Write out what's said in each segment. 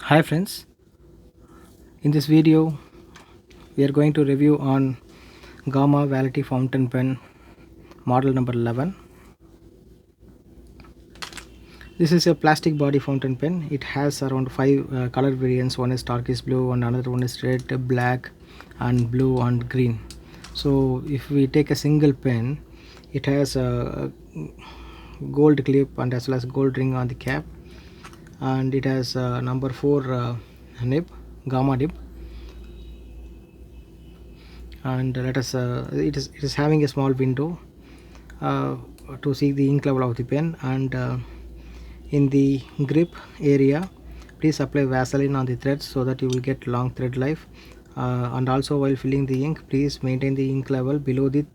Hi friends, in this video we are going to review on Gama Validity Fountain Pen model number 11. This is a plastic body fountain pen. It has around 5 color variants. One is turquoise blue and another one is red, black and blue and green. So if we take a single pen, it has a gold clip and as well as gold ring on the cap, and it has number 4 nib, Gamma nib, and it is having a small window to see the ink level of the pen, and in the grip area please apply Vaseline on the threads so that you will get long thread life, and also while filling the ink please maintain the ink level below the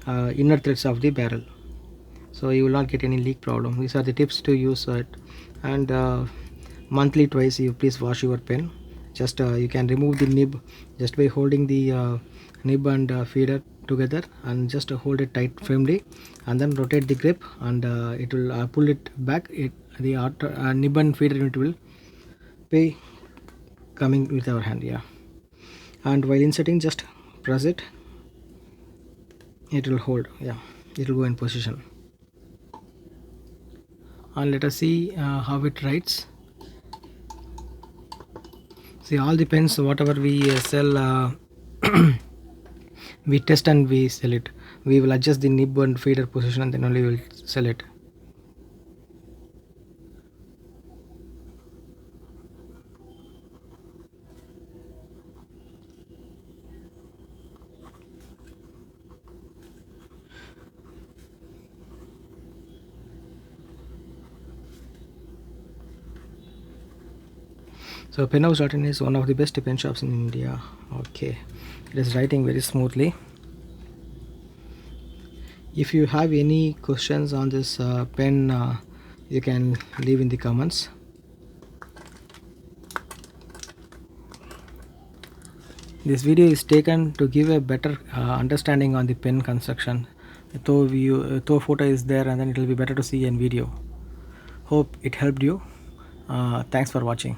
inner threads of the barrel, so you will not get any leak problem. These are the tips to use it, and monthly twice you please wash your pen. Just you can remove the nib just by holding the nib and feeder together, and just hold it tight firmly and then rotate the grip, and it will pull it back. The nib and feeder unit will be coming with our hand, yeah. And while inserting just press it, it will hold, yeah, it will go in position. And let us see how it writes. See, all the pens whatever we sell, we test and we sell it. We will adjust the nib and feeder position and then only we will sell it. So penhouse.in is one of the best pen shops in India. Okay, it is writing very smoothly. If you have any questions on this pen, you can leave in the comments. This video is taken to give a better understanding on the pen construction. Though photo is there, and then it will be better to see in video. Hope it helped you. Thanks for watching.